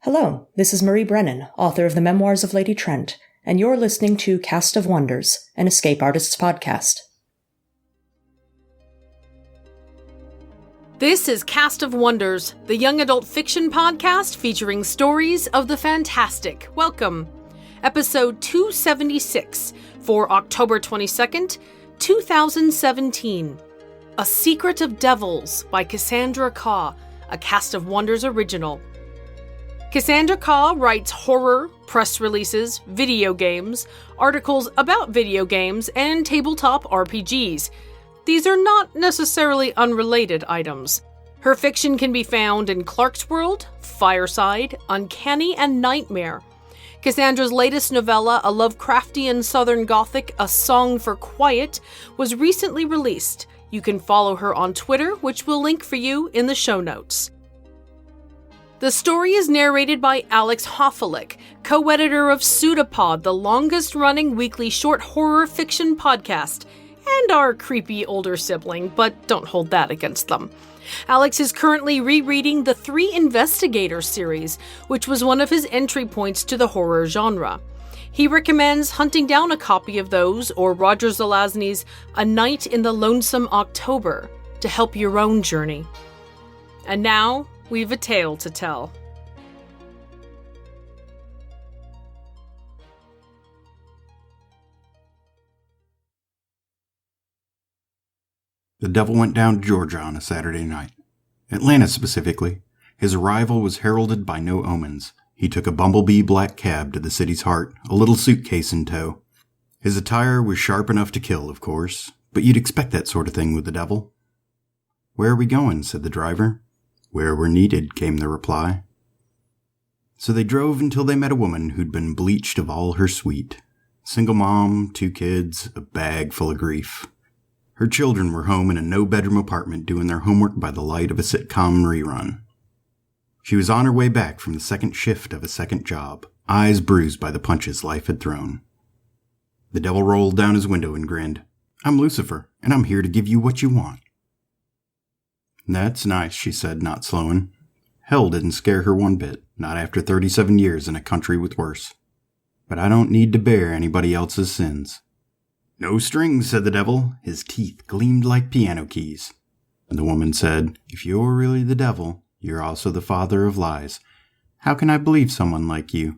Hello, this is Marie Brennan, author of the Memoirs of Lady Trent, and you're listening to Cast of Wonders, an Escape Artists podcast. This is Cast of Wonders, the young adult fiction podcast featuring stories of the fantastic. Welcome. Episode 276 for October 22nd, 2017. A Secret of Devils by Cassandra Khaw, a Cast of Wonders original. Cassandra Khaw writes horror, press releases, video games, articles about video games, and tabletop RPGs. These are not necessarily unrelated items. Her fiction can be found in Clarkesworld, Fireside, Uncanny, and Nightmare. Cassandra's latest novella, a Lovecraftian Southern Gothic, A Song for Quiet, was recently released. You can follow her on Twitter, which we'll link for you in the show notes. The story is narrated by Alex Hoffelick, co-editor of Pseudopod, the longest-running weekly short horror fiction podcast, and our creepy older sibling, but don't hold that against them. Alex is currently rereading the Three Investigators series, which was one of his entry points to the horror genre. He recommends hunting down a copy of those or Roger Zelazny's A Night in the Lonesome October to help your own journey. And now, we've a tale to tell. The devil went down to Georgia on a Saturday night. Atlanta specifically. His arrival was heralded by no omens. He took a bumblebee black cab to the city's heart, a little suitcase in tow. His attire was sharp enough to kill, of course, but you'd expect that sort of thing with the devil. "Where are we going?" said the driver. "Where we're needed," came the reply. So they drove until they met a woman who'd been bleached of all her sweet. Single mom, 2 kids, a bag full of grief. Her children were home in a no-bedroom apartment doing their homework by the light of a sitcom rerun. She was on her way back from the second shift of a second job, eyes bruised by the punches life had thrown. The devil rolled down his window and grinned. "I'm Lucifer, and I'm here to give you what you want." "That's nice," she said, not slowing. Hell didn't scare her one bit, not after 37 years in a country with worse. "But I don't need to bear anybody else's sins." "No strings," said the devil. His teeth gleamed like piano keys. And the woman said, "If you're really the devil, you're also the father of lies. How can I believe someone like you?"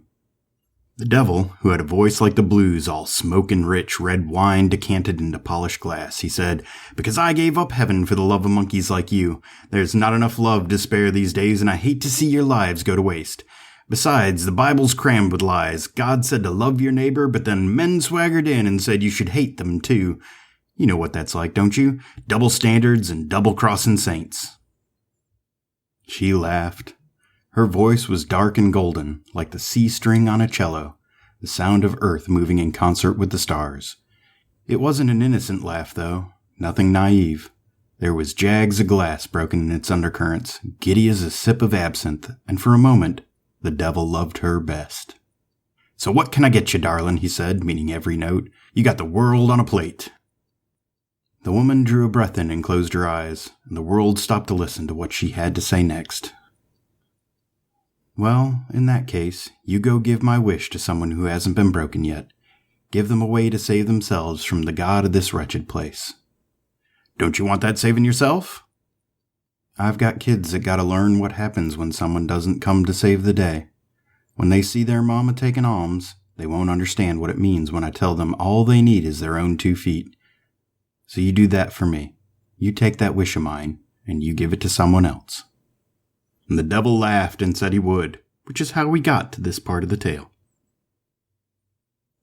The devil, who had a voice like the blues, all smoking rich, red wine decanted into polished glass, he said, "Because I gave up heaven for the love of monkeys like you. There's not enough love to spare these days, and I hate to see your lives go to waste. Besides, the Bible's crammed with lies. God said to love your neighbor, but then men swaggered in and said you should hate them too. You know what that's like, don't you? Double standards and double-crossing saints." She laughed. Her voice was dark and golden, like the C string on a cello, the sound of earth moving in concert with the stars. It wasn't an innocent laugh, though, nothing naive. There was jags of glass broken in its undercurrents, giddy as a sip of absinthe, and for a moment, the devil loved her best. "So what can I get you, darling?" he said, meaning every note. "You got the world on a plate." The woman drew a breath in and closed her eyes, and the world stopped to listen to what she had to say next. "Well, in that case, you go give my wish to someone who hasn't been broken yet. Give them a way to save themselves from the god of this wretched place." "Don't you want that saving yourself?" "I've got kids that gotta learn what happens when someone doesn't come to save the day. When they see their mama taking alms, they won't understand what it means when I tell them all they need is their own 2 feet. So you do that for me. You take that wish of mine, and you give it to someone else." And the devil laughed and said he would, which is how we got to this part of the tale.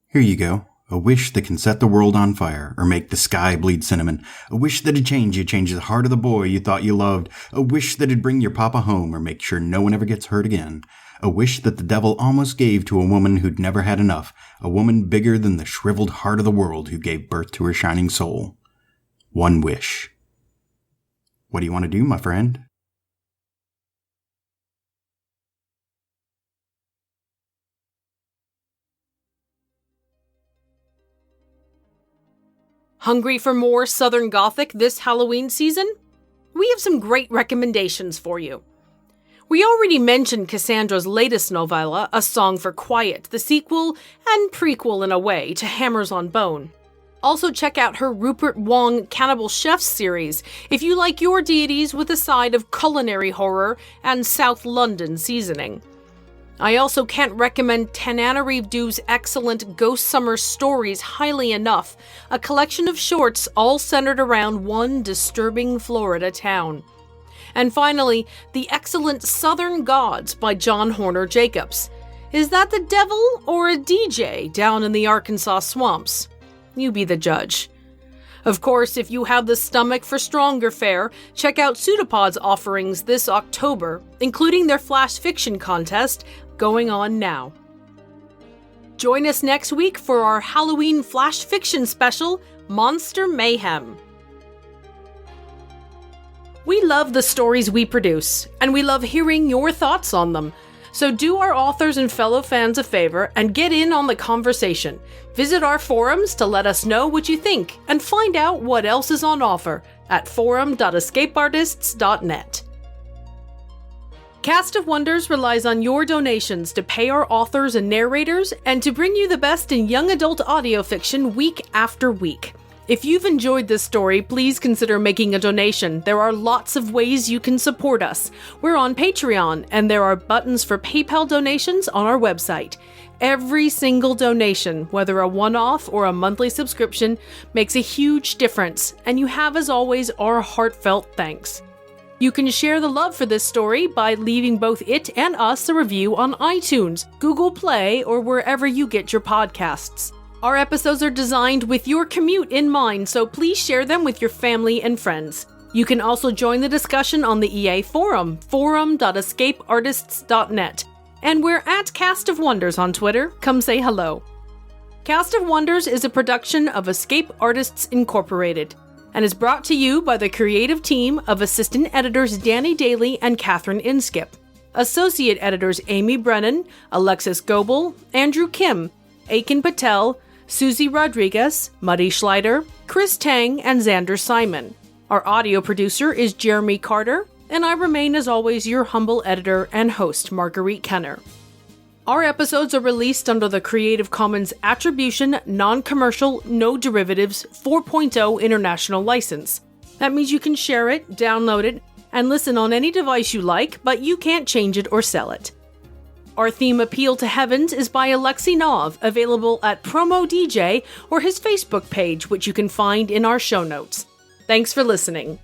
Here you go. A wish that can set the world on fire, or make the sky bleed cinnamon. A wish that'd change the heart of the boy you thought you loved. A wish that'd bring your papa home, or make sure no one ever gets hurt again. A wish that the devil almost gave to a woman who'd never had enough. A woman bigger than the shriveled heart of the world who gave birth to her shining soul. One wish. What do you want to do, my friend? Hungry for more Southern Gothic this Halloween season? We have some great recommendations for you. We already mentioned Cassandra's latest novella, A Song for Quiet, the sequel and prequel in a way to Hammers on Bone. Also check out her Rupert Wong Cannibal Chefs series if you like your deities with a side of culinary horror and South London seasoning. I also can't recommend Tananarive Du's excellent Ghost Summer Stories highly enough, a collection of shorts all centered around one disturbing Florida town. And finally, the excellent Southern Gods by John Horner Jacobs. Is that the devil or a DJ down in the Arkansas swamps? You be the judge. Of course, if you have the stomach for stronger fare, check out Pseudopod's offerings this October, including their flash fiction contest going on now. Join us next week for our Halloween flash fiction special, Monster Mayhem. We love the stories we produce, and we love hearing your thoughts on them. So do our authors and fellow fans a favor and get in on the conversation. Visit our forums to let us know what you think and find out what else is on offer at forum.escapeartists.net. Cast of Wonders relies on your donations to pay our authors and narrators and to bring you the best in young adult audio fiction week after week. If you've enjoyed this story, please consider making a donation. There are lots of ways you can support us. We're on Patreon, and there are buttons for PayPal donations on our website. Every single donation, whether a one-off or a monthly subscription, makes a huge difference, and you have, as always, our heartfelt thanks. You can share the love for this story by leaving both it and us a review on iTunes, Google Play, or wherever you get your podcasts. Our episodes are designed with your commute in mind, so please share them with your family and friends. You can also join the discussion on the EA forum, forum.escapeartists.net. And we're at Cast of Wonders on Twitter. Come say hello. Cast of Wonders is a production of Escape Artists Incorporated and is brought to you by the creative team of assistant editors Danny Daly and Catherine Inskip, associate editors Amy Brennan, Alexis Goebel, Andrew Kim, Aiken Patel, Susie Rodriguez, Muddy Schleider, Chris Tang, and Xander Simon. Our audio producer is Jeremy Carter, and I remain as always your humble editor and host, Marguerite Kenner. Our episodes are released under the Creative Commons Attribution, Non-Commercial, No Derivatives 4.0 International License. That means you can share it, download it, and listen on any device you like, but you can't change it or sell it. Our theme Appeal to Heavens is by Alexei Nov, available at Promo DJ or his Facebook page, which you can find in our show notes. Thanks for listening.